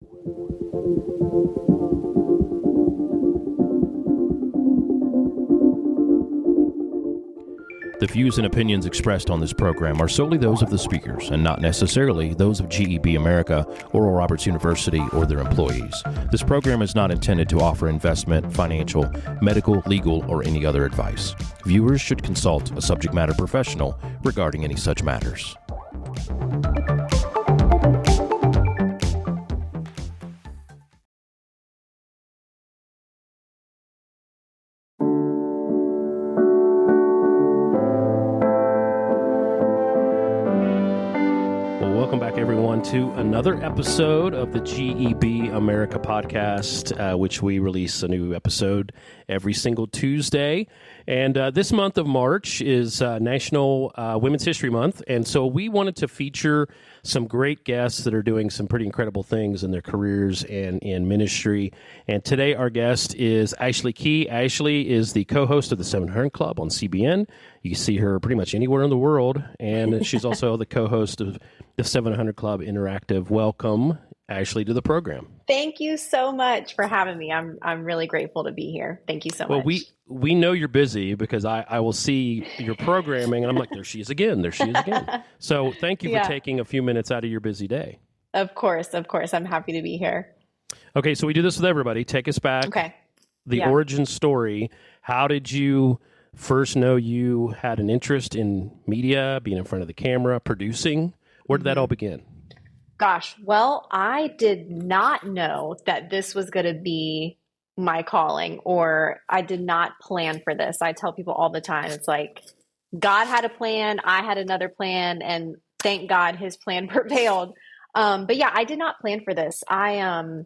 The views and opinions expressed on this program are solely those of the speakers and not necessarily those of GEB America, Oral Roberts University, or their employees. This program is not intended to offer investment, financial, medical, legal, or any other advice. Viewers should consult a subject matter professional regarding any such matters. Welcome back, everyone, to another episode of the GEB America podcast, which we release a new episode every single Tuesday. And this month of March is National Women's History Month. And so we wanted to feature some great guests that are doing some pretty incredible things in their careers and in ministry. And today our guest is Ashley Key. Ashley is the co-host of the 700 Club on CBN. You can see her pretty much anywhere in the world. And she's also the co-host of the 700 Club Interactive. Welcome, Ashley, to the program. Thank you so much for having me. I'm really grateful to be here. Thank you so much. Well, we know you're busy because I will see your programming and I'm like, there she is again. There she is again. So thank you for taking a few minutes out of your busy day. Of course. I'm happy to be here. Okay, so we do this with everybody. Take us back. Okay. The origin story. How did you first know you had an interest in media, being in front of the camera, producing? Where did that all begin? Gosh, well, I did not know that this was going to be my calling, or I did not plan for this. I tell people all the time, it's like God had a plan, I had another plan, and thank God his plan prevailed. But yeah, I did not plan for this. I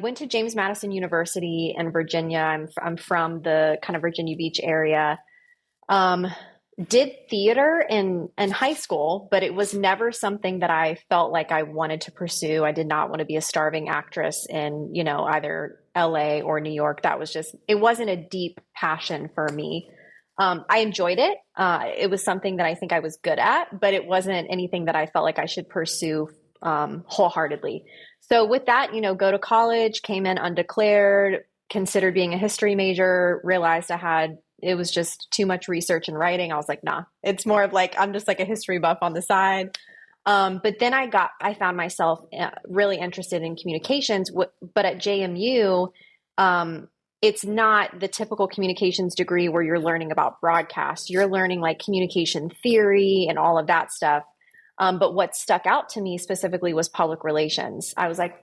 went to James Madison University in Virginia. I'm from the kind of Virginia Beach area. Did theater in high school, but it was never something that I felt like I wanted to pursue. I did not want to be a starving actress in, either LA or New York. It wasn't a deep passion for me. I enjoyed it. It was something that I think I was good at, but it wasn't anything that I felt like I should pursue wholeheartedly. So with that, go to college, came in undeclared, considered being a history major, realized it was just too much research and writing. I was like, nah, it's more of like, I'm just like a history buff on the side. But then I found myself really interested in communications, but at JMU, it's not the typical communications degree where you're learning about broadcast. You're learning like communication theory and all of that stuff. But what stuck out to me specifically was public relations. I was like,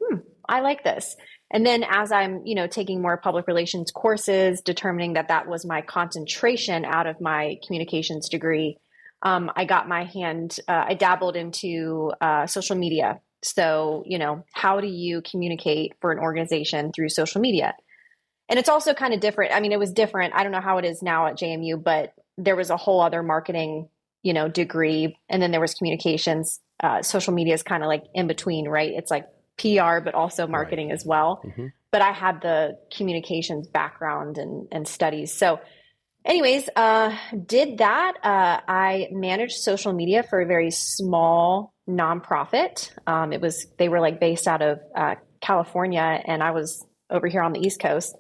I like this. And then as I'm, taking more public relations courses, determining that was my concentration out of my communications degree, I got my hand, I dabbled into social media. So, how do you communicate for an organization through social media? And it's also kind of different. I mean, it was different. I don't know how it is now at JMU, but there was a whole other marketing, degree. And then there was communications. Social media is kind of like in between, right? It's like PR, but also marketing as well. Mm-hmm. But I had the communications background and studies. So anyways, did that. I managed social media for a very small nonprofit. They were like based out of California, and I was over here on the East Coast.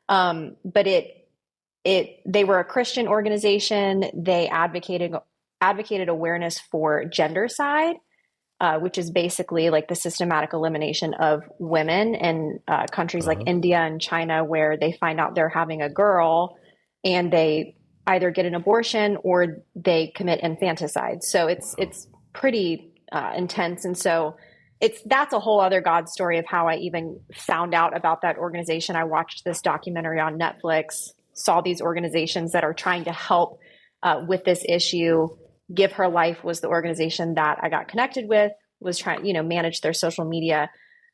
But they were a Christian organization. They advocated awareness for gendercide, which is basically like the systematic elimination of women in countries like India and China, where they find out they're having a girl and they either get an abortion or they commit infanticide. So it's pretty intense. And so that's a whole other God story of how I even found out about that organization. I watched this documentary on Netflix, saw these organizations that are trying to help with this issue. Give Her Life was the organization that I got connected with, was trying, manage their social media.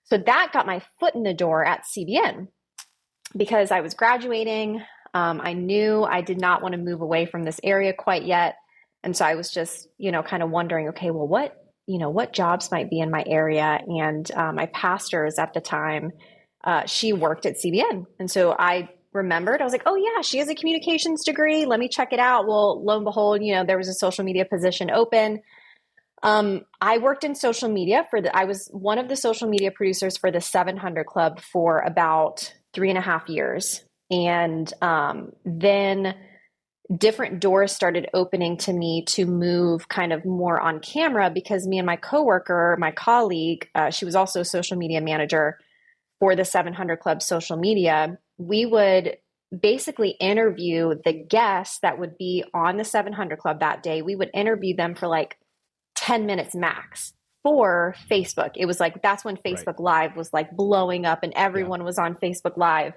So that got my foot in the door at CBN because I was graduating. I knew I did not want to move away from this area quite yet. And so I was just, kind of wondering, okay, well, what jobs might be in my area? And my pastors at the time, she worked at CBN. And so I remembered, I was like, oh yeah, she has a communications degree. Let me check it out. Well, lo and behold, there was a social media position open. I worked in social media I was one of the social media producers for the 700 Club for about 3.5 years. And then different doors started opening to me to move kind of more on camera because me and my coworker, my colleague, she was also a social media manager for the 700 Club social media. We would basically interview the guests that would be on the 700 Club that day. We would interview them for like 10 minutes max for Facebook. It was like, that's when Facebook Live was like blowing up and everyone was on Facebook Live.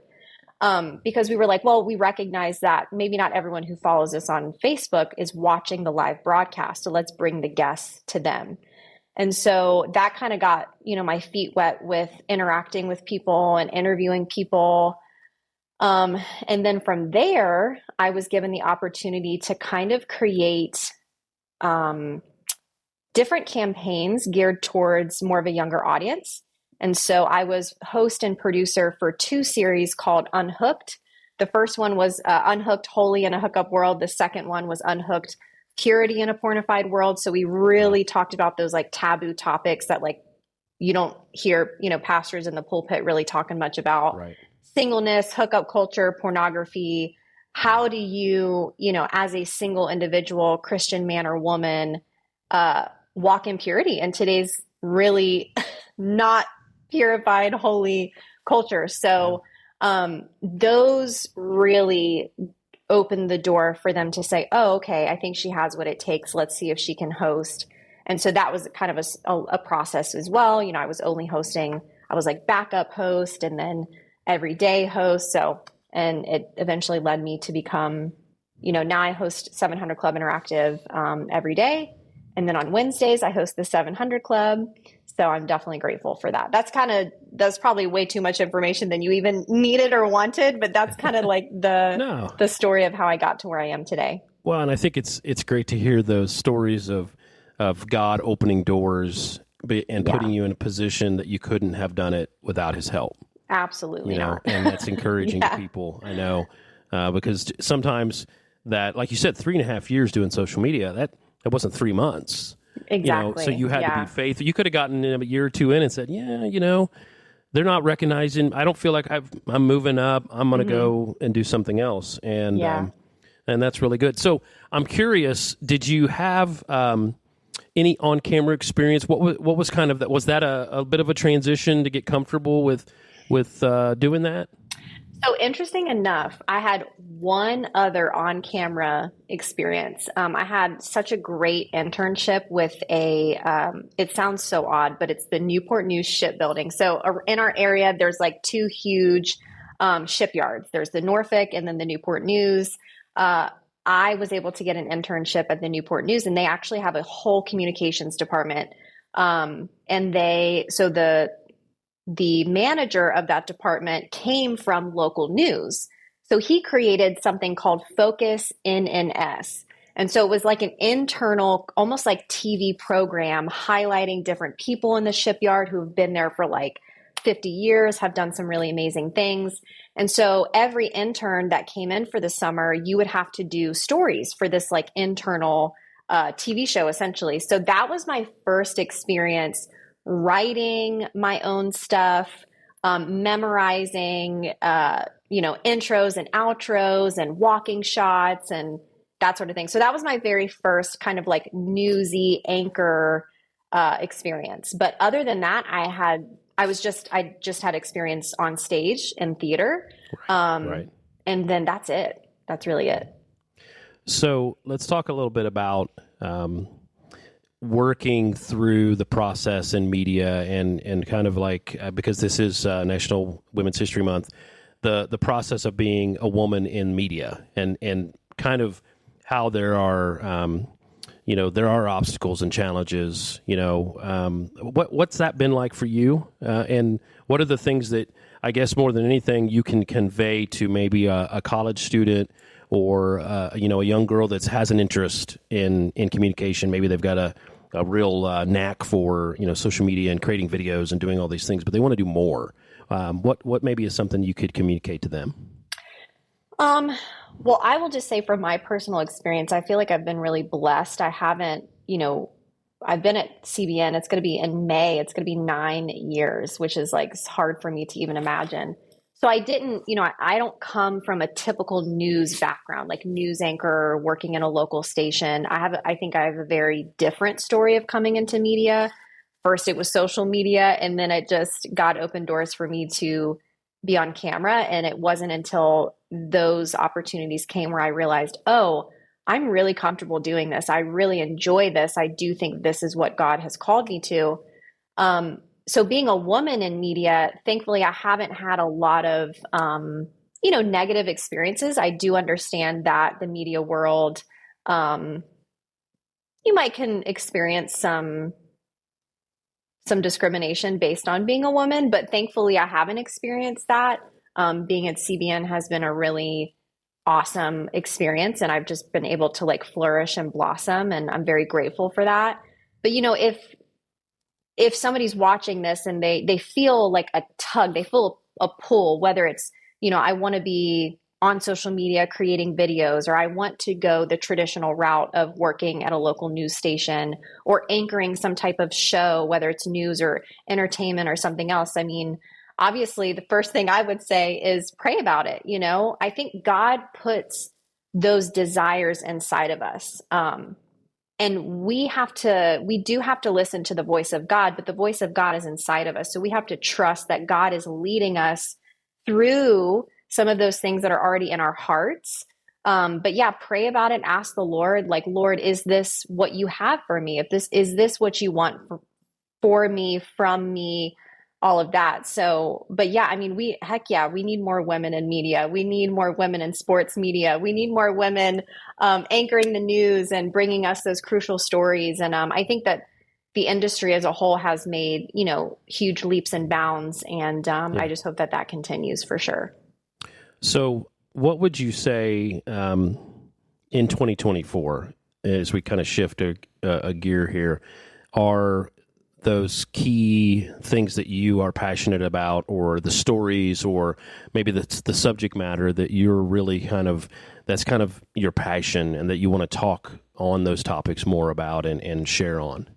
Because we were like, well, we recognize that maybe not everyone who follows us on Facebook is watching the live broadcast. So let's bring the guests to them. And so that kind of got, my feet wet with interacting with people and interviewing people. And then from there, I was given the opportunity to kind of create different campaigns geared towards more of a younger audience. And so I was host and producer for 2 series called Unhooked. The first one was Unhooked, Holy in a Hookup World. The second one was Unhooked, Purity in a Pornified World. So we really talked about those like taboo topics that like you don't hear, pastors in the pulpit really talking much about. Right. Singleness, hookup culture, pornography. How do you, as a single individual, Christian man or woman, walk in purity in today's really not purified, holy culture? So those really opened the door for them to say, oh, okay, I think she has what it takes. Let's see if she can host. And so that was kind of a process as well. I was only hosting, I was like backup host and then everyday host. So, and it eventually led me to become, now I host 700 Club Interactive every day. And then on Wednesdays, I host the 700 Club. So I'm definitely grateful for that. That's probably way too much information than you even needed or wanted, but that's kind of like the story of how I got to where I am today. Well, and I think it's great to hear those stories of God opening doors and putting you in a position that you couldn't have done it without his help. Absolutely not. And that's encouraging to people. I know, because sometimes that, like you said, 3.5 years doing social media, that wasn't 3 months. Exactly. So you had to be faithful. You could have gotten a year or two in and said, they're not recognizing. I don't feel like I'm moving up. I'm going to go and do something else. And that's really good. So I'm curious, did you have any on-camera experience? What was kind of that? Was that a bit of a transition to get comfortable with doing that? So interesting enough, I had one other on-camera experience. I had such a great internship with it sounds so odd, but it's the Newport News shipbuilding. So in our area, there's like 2 huge shipyards. There's the Norfolk and then the Newport News. I was able to get an internship at the Newport News, and they actually have a whole communications department. The manager of that department came from local news. So he created something called Focus NNS. And so it was like an internal, almost like TV program highlighting different people in the shipyard who have been there for like 50 years, have done some really amazing things. And so every intern that came in for the summer, you would have to do stories for this like internal TV show, essentially. So that was my first experience writing my own stuff, memorizing, intros and outros and walking shots and that sort of thing. So that was my very first kind of like newsy anchor experience. But other than that, I just had experience on stage in theater. Right. And then that's it. That's really it. So let's talk a little bit about working through the process in media and kind of like, because this is National Women's History Month, the process of being a woman in media and kind of how there are, there are obstacles and challenges, what's that been like for you? And what are the things that I guess more than anything you can convey to maybe a college student or, a young girl that has an interest in communication? Maybe they've got a real knack for, social media and creating videos and doing all these things, but they want to do more. What maybe is something you could communicate to them? Well, I will just say from my personal experience, I feel like I've been really blessed. I haven't, I've been at CBN. It's going to be in May. It's going to be 9 years, which is like hard for me to even imagine. So I didn't, I don't come from a typical news background, like news anchor working in a local station. I think I have a very different story of coming into media. First, it was social media, and then it just God opened doors for me to be on camera. And it wasn't until those opportunities came where I realized, oh, I'm really comfortable doing this. I really enjoy this. I do think this is what God has called me to. So being a woman in media, thankfully, I haven't had a lot of, negative experiences. I do understand that the media world, you might can experience some discrimination based on being a woman, but thankfully I haven't experienced that. Being at CBN has been a really awesome experience, and I've just been able to like flourish and blossom, and I'm very grateful for that. But if somebody's watching this and they feel like a tug, they feel a pull, whether it's, I want to be on social media creating videos, or I want to go the traditional route of working at a local news station or anchoring some type of show, whether it's news or entertainment or something else. I mean, obviously the first thing I would say is pray about it. I think God puts those desires inside of us. And we do have to listen to the voice of God, but the voice of God is inside of us. So we have to trust that God is leading us through some of those things that are already in our hearts. But yeah, pray about it. Ask the Lord, like, Lord, is this what you have for me? Is this what you want for me, from me, all of that. So, but yeah, I mean, we need more women in media. We need more women in sports media. We need more women anchoring the news and bringing us those crucial stories. And I think that the industry as a whole has made, huge leaps and bounds. And I just hope that continues for sure. So what would you say in 2024, as we kind of shift a gear here, are those key things that you are passionate about, or the stories, or maybe the subject matter that you're really that's kind of your passion and that you want to talk on those topics more about and share on?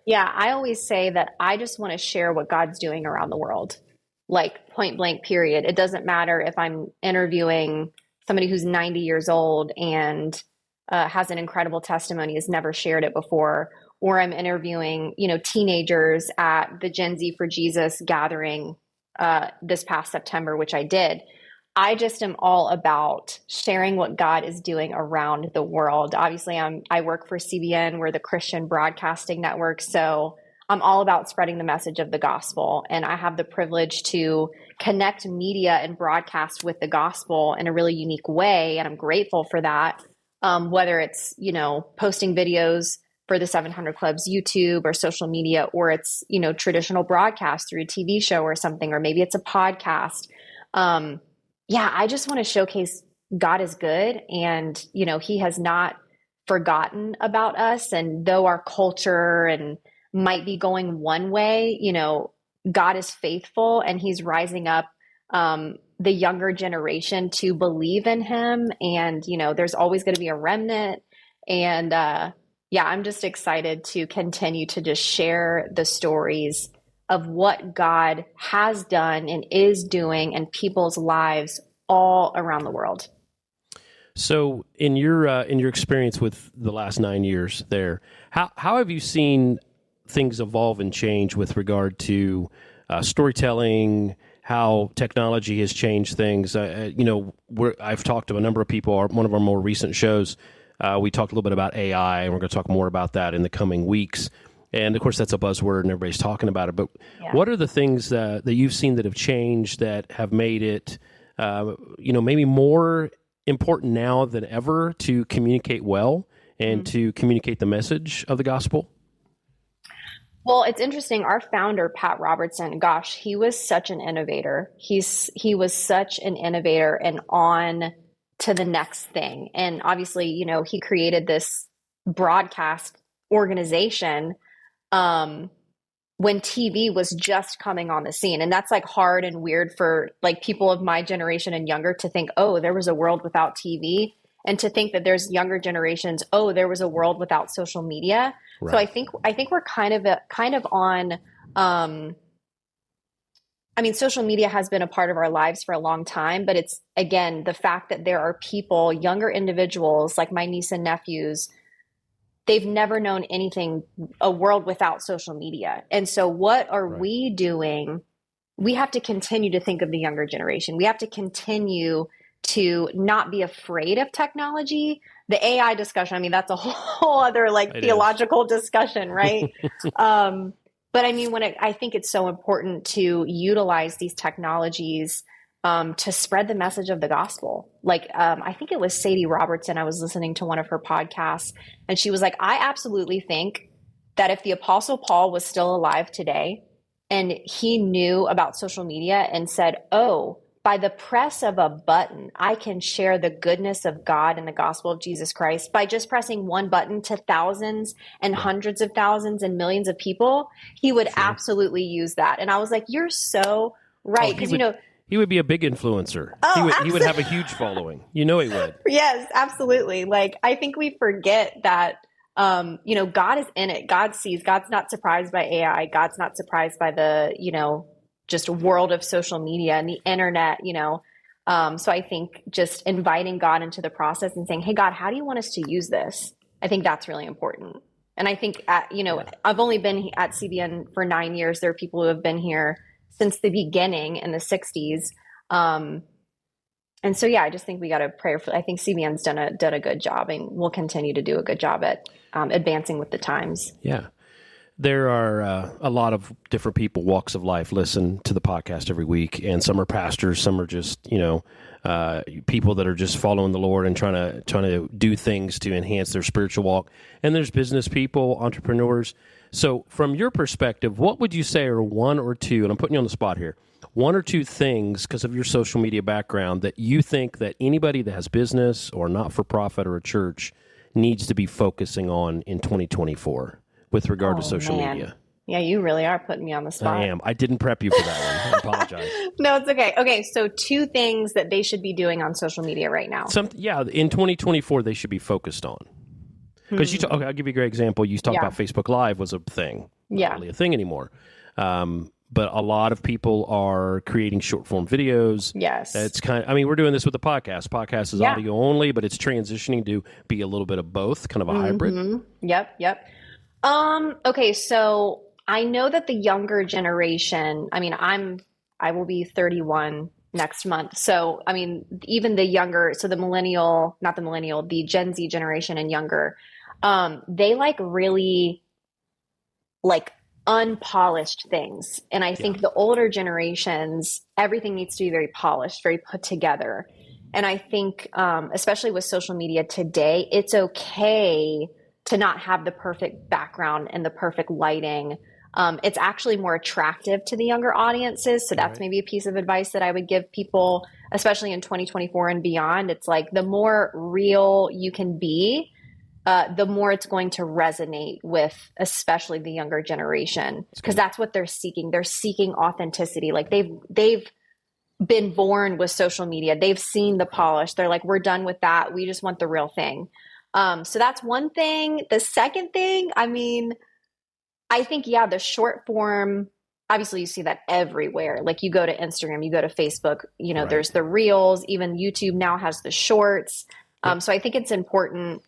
Yeah, I always say that I just want to share what God's doing around the world, like point blank, period. It doesn't matter if I'm interviewing somebody who's 90 years old and has an incredible testimony, has never shared it before, or I'm interviewing, teenagers at the Gen Z for Jesus gathering this past September, which I did. I just am all about sharing what God is doing around the world. Obviously, I work for CBN. We're the Christian Broadcasting Network. So I'm all about spreading the message of the gospel. And I have the privilege to connect media and broadcast with the gospel in a really unique way. And I'm grateful for that. Whether it's, posting videos for the 700 Club's YouTube or social media, or it's, traditional broadcast through a TV show or something, or maybe it's a podcast. I just want to showcase God is good, and, he has not forgotten about us. And though our culture and might be going one way, God is faithful, and he's rising up the younger generation to believe in him. And, there's always going to be a remnant. And I'm just excited to continue to just share the stories of what God has done and is doing in people's lives all around the world. So, in your experience with the last 9 years there, how have you seen things evolve and change with regard to storytelling? How technology has changed things? I've talked to a number of people. One of our more recent shows, we talked a little bit about AI, and we're going to talk more about that in the coming weeks. And of course, that's a buzzword, and everybody's talking about it. But what are the things that you've seen that have changed, that have made it, maybe more important now than ever to communicate well and to communicate the message of the gospel? Well, it's interesting. Our founder, Pat Robertson, gosh, he was such an innovator. He was such an innovator and on to the next thing. And obviously, he created this broadcast organization when TV was just coming on the scene. And that's like hard and weird for like people of my generation and younger to think, oh, there was a world without TV. and to think that there's younger generations, oh, there was a world without social media. Right. So I think we're kind of on I mean, social media has been a part of our lives for a long time, but it's, again, the fact that there are people, younger individuals like my niece and nephews, they've never known anything, a world without social media. And so what are we doing? We have to continue to think of the younger generation. We have to continue to not be afraid of technology. The AI discussion, I mean, that's a whole other theological discussion, right? But I mean, I think it's so important to utilize these technologies to spread the message of the gospel. I think it was Sadie Robertson. I was listening to one of her podcasts, and she was like, I absolutely think that if the Apostle Paul was still alive today and he knew about social media and said, oh, by the press of a button, I can share the goodness of God and the gospel of Jesus Christ by just pressing one button to thousands and hundreds of thousands and millions of people, he would absolutely use that. And I was like, you're so right. Because, he would be a big influencer. He would have a huge following. He would. Yes, absolutely. I think we forget that, God is in it. God sees. God's not surprised by AI. God's not surprised by the, just world of social media and the internet, So I think just inviting God into the process and saying, hey, God, how do you want us to use this? I think that's really important. And I think, I've only been at CBN for 9 years. There are people who have been here since the beginning in the 60s. And so, I just think we got to pray for, I think CBN's done a good job, and we'll continue to do a good job at advancing with the times. Yeah. There are a lot of different people, walks of life, listen to the podcast every week, and some are pastors, some are just people that are just following the Lord and trying to do things to enhance their spiritual walk. And there's business people, entrepreneurs. So, from your perspective, what would you say are one or two? And I'm putting you on the spot here. One or two things, because of your social media background, that you think that anybody that has business or not for profit or a church needs to be focusing on in 2024? With regard to social media. Yeah, you really are putting me on the spot. I am. I didn't prep you for that one. I apologize. No, it's okay. Okay, so two things that they should be doing on social media right now. In 2024, they should be focused on. Because I'll give you a great example. You talked about Facebook Live was a thing. Not really a thing anymore. But a lot of people are creating short form videos. Yes. It's we're doing this with the podcast. Podcast is audio only, but it's transitioning to be a little bit of both, kind of a hybrid. Yep. Okay, so I know that the younger generation, I will be 31 next month. So, even the younger, so the Gen Z generation and younger, they really unpolished things. And I think the older generations, everything needs to be very polished, very put together. And I think, especially with social media today, it's okay to not have the perfect background and the perfect lighting. It's actually more attractive to the younger audiences. So that's maybe a piece of advice that I would give people, especially in 2024 and beyond. It's the more real you can be, the more it's going to resonate with especially the younger generation, because that's what they're seeking. They're seeking authenticity. They've been born with social media. They've seen the polish. They're we're done with that. We just want the real thing. So that's one thing. The second thing, I think, the short form, obviously you see that everywhere. You go to Instagram, you go to Facebook, there's the reels, even YouTube now has the shorts. So I think it's important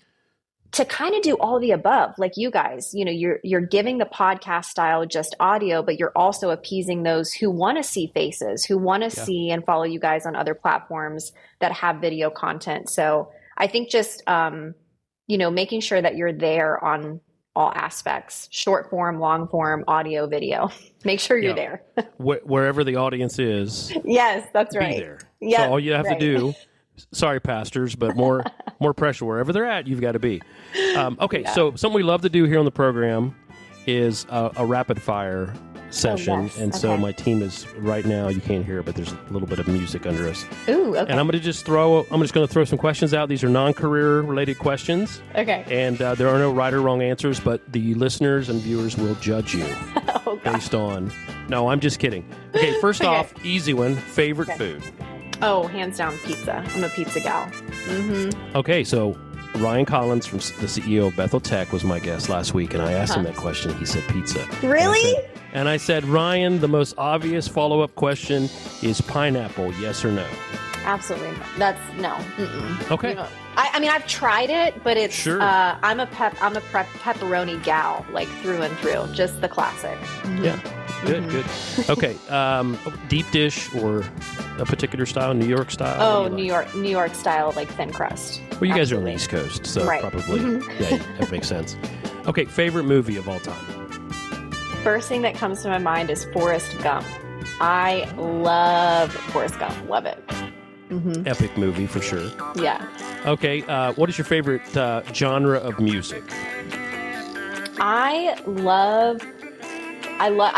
to kind of do all the above. You guys, you're giving the podcast style just audio, but you're also appeasing those who want to see faces, who want to see and follow you guys on other platforms that have video content. So I think just, making sure that you're there on all aspects, short form, long form, audio, video. Make sure you're there. Wherever the audience is. Yes, that's right. Be there. Yeah. So all you have to do, sorry, pastors, but more pressure wherever they're at, you've got to be. So something we love to do here on the program is a rapid fire session. So my team is right now, you can't hear it, but there's a little bit of music under us. Ooh, okay. And I'm just going to throw some questions out. These are non-career related questions. Okay. And there are no right or wrong answers, but the listeners and viewers will judge you based on. No, I'm just kidding. Okay, first off, easy one. Favorite food. Oh, hands down, pizza. I'm a pizza gal. Okay, so Ryan Collins, from the CEO of Bethel Tech, was my guest last week, and I asked him that question. He said pizza. Really? And I said, Ryan, the most obvious follow-up question is pineapple, yes or no? Absolutely not. That's no. Mm-mm. Okay. You know, I mean, I've tried it, but it's Sure. I'm a pepperoni gal, like through and through, just the classic. Yeah. Good. Okay. Deep dish or a particular style, New York style? Oh, New York style, like thin crust. Well, you guys are on the East Coast, so Right. probably, yeah, that makes sense. Okay, favorite movie of all time? First thing that comes to my mind is Forrest Gump. I love Forrest Gump. Love it. Epic movie for sure. Yeah. Okay, what is your favorite genre of music? I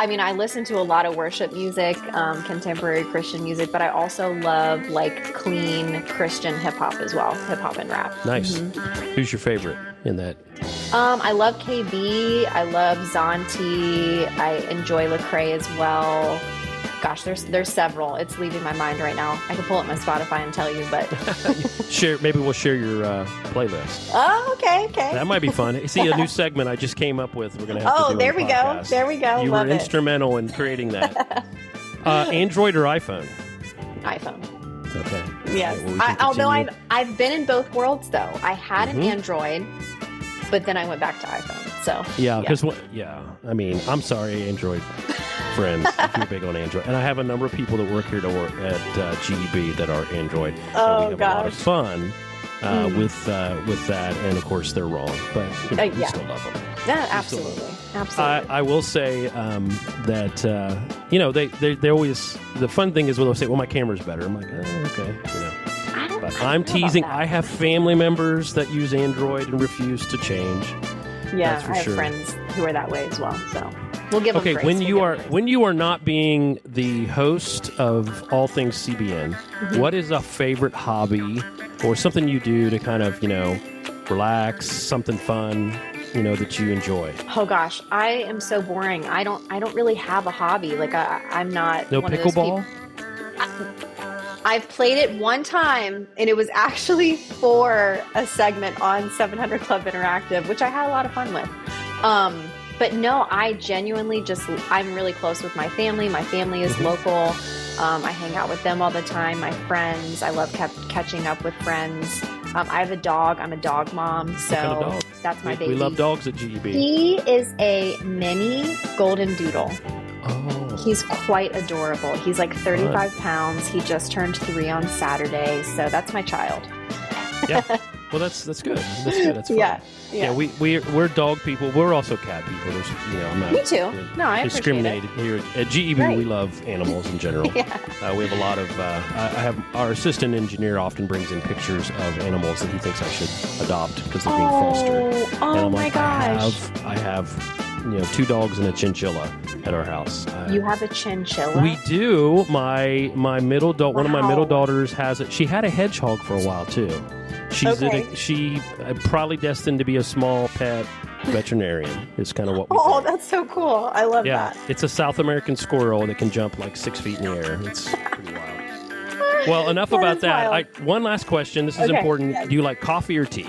mean, I listen to a lot of worship music, contemporary Christian music, but I also love like clean Christian hip hop as well, hip hop and rap. Nice. Who's your favorite in that? I love KB. I love Zonti. I enjoy Lecrae as well. Gosh, there's several. It's leaving my mind right now. I could pull up my Spotify and tell you, but Maybe we'll share your playlist. oh, okay. That might be fun. See, a new segment I just came up with. We're gonna have to do. there on we the go. podcast. There we go. You Love were it. instrumental in creating that. Android or iPhone? iPhone. Okay. Yes. All right, well, we can Although continue. I've been in both worlds though. I had an Android, but then I went back to iPhone. So Yeah, because I mean, I'm sorry, Android friends, if you're big on Android, and I have a number of people that work here at GEB that are Android. Oh, and we have a lot of gosh. fun with that, and of course they're wrong, but we yeah. still love them. yeah, absolutely. Absolutely. I will say that they always, the fun thing is when they'll say, "Well, my camera's better." I'm like, okay, But I'm teasing. I have family members that use Android and refuse to change. Yeah, That's for I have sure. friends who are that way as well. So we'll give them Okay, grace. when We'll you give are them grace. when you are not being the host of all things CBN, what is a favorite hobby or something you do to kind of relax, something fun, that you enjoy? Oh gosh, I am so boring. I don't really have a hobby. Like I'm not No one of those pickleball. I've played it one time, and it was actually for a segment on 700 Club Interactive, which I had a lot of fun with. But no, I genuinely I'm really close with my family. My family is local. I hang out with them all the time. My friends, I love catching up with friends. I have a dog. I'm a dog mom, so What kind of dog? that's my baby. We love dogs at GEB. He is a mini golden doodle. Oh, He's quite adorable. He's like 35 pounds. He just turned 3 on Saturday, so that's my child. yeah. Well, that's good. That's good. That's fun. Yeah. We're dog people. We're also cat people. There's, I'm not Me too. No, I appreciate it. discriminated here at GEB. Right. We love animals in general. Yeah. We have a lot of. I have our assistant engineer often brings in pictures of animals that he thinks I should adopt because they're being fostered. Oh And I'm my like, gosh. I have 2 dogs and a chinchilla at our house. You have a chinchilla? We do. My middle one of my middle Wow. daughters has it. She had a hedgehog for a while too. She's Okay. probably destined to be a small pet veterinarian. Is kind of what we. Oh, think. that's so cool. I love Yeah, that. it's a South American squirrel that can jump like 6 feet in the air. It's pretty wild. Well, enough That about is that. wild. One last question. This is Okay, important. yes. Do you like coffee or tea?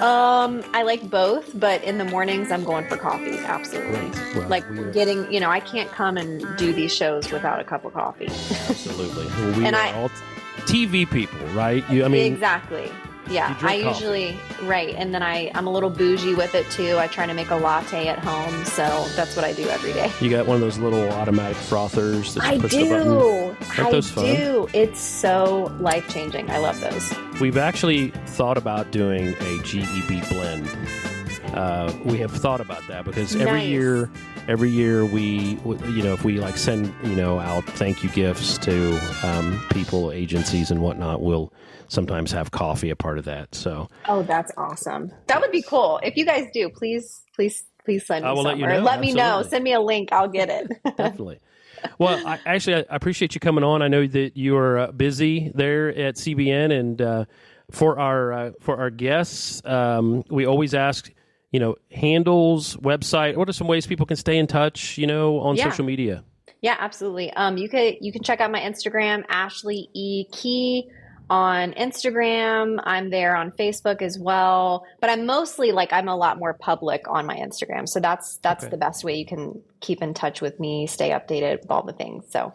I like both, but in the mornings I'm going for coffee. Absolutely. Great. Well, Like we are- getting, I can't come and do these shows without a cup of coffee. Absolutely. We And are I- all TV people, right? Exactly. Yeah, You drink I coffee. usually and then I'm a little bougie with it too. I try to make a latte at home, so that's what I do every day. You got one of those little automatic frothers that you I push the button. do. Aren't those fun? do. It's so life changing. I love those. We've actually thought about doing a GEB blend. We have thought about that because every Nice. year we if we like send out thank you gifts to people, agencies, and whatnot, we'll sometimes have coffee a part of that. So Oh, that's awesome. That would be cool. If you guys do, please send me I will some. let you Or know. let me know. Absolutely. Send me a link. I'll get it. definitely. Well, I appreciate you coming on. I know that you are busy there at CBN, and for our guests, we always ask, handles, website. What are some ways people can stay in touch, on Yeah. social media? Yeah, absolutely. You can check out my Instagram, Ashley E. Key on Instagram. I'm there on Facebook as well. But I'm mostly like I'm a lot more public on my Instagram. So that's Okay. the best way you can keep in touch with me, stay updated with all the things. So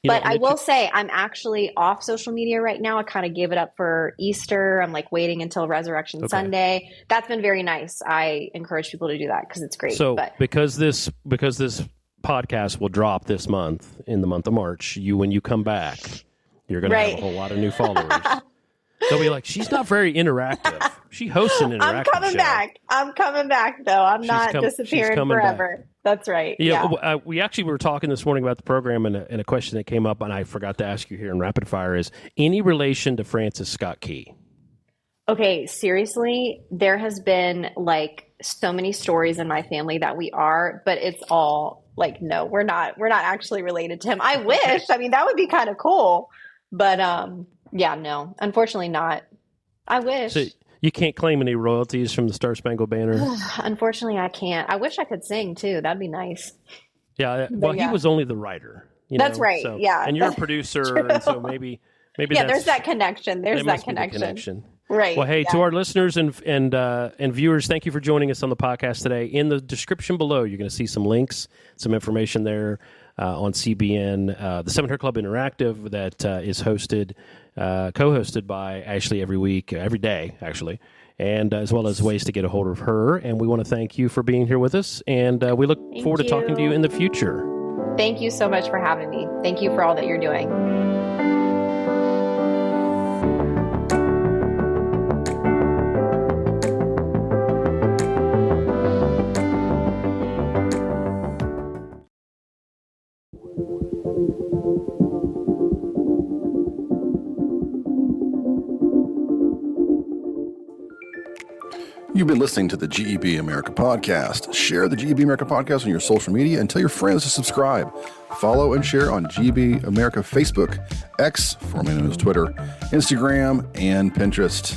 And I will say I'm actually off social media right now. I kind of gave it up for Easter. I'm like waiting until Resurrection Sunday. That's been very nice. I encourage people to do that because it's great. So but because this podcast will drop this month in the month of March, when you come back, you're going to have a whole lot of new followers. They'll be like, she's not very interactive. She hosts an interactive I'm coming show. back. I'm coming back, though. I'm not disappearing forever. Back. That's right. Yeah. We were talking this morning about the program, and a question that came up, and I forgot to ask you here in Rapid Fire is, any relation to Francis Scott Key? Okay, seriously, there has been like so many stories in my family that we are, but it's all like, no, we're not actually related to him. I wish. I mean, that would be kind of cool. But yeah, no, unfortunately not. I wish. So you can't claim any royalties from the Star Spangled Banner? Unfortunately, I can't. I wish I could sing too. That'd be nice. Yeah. Well, he was only the writer. That's right. So, yeah. And you're a producer, and so maybe yeah, there's that connection. There's that connection. Right. Well, hey, to our listeners and viewers, thank you for joining us on the podcast today. In the description below, you're going to see some links, some information there on CBN, the 700 Club Interactive that is co-hosted by Ashley every day, actually, and as well as ways to get a hold of her. And we want to thank you for being here with us, and we look forward to talking to you in the future. Thank you so much for having me. Thank you for all that you're doing. You've been listening to the GEB America podcast. Share the GEB America podcast on your social media and tell your friends to subscribe. Follow and share on GEB America Facebook, X, formerly known as Twitter, Instagram, and Pinterest.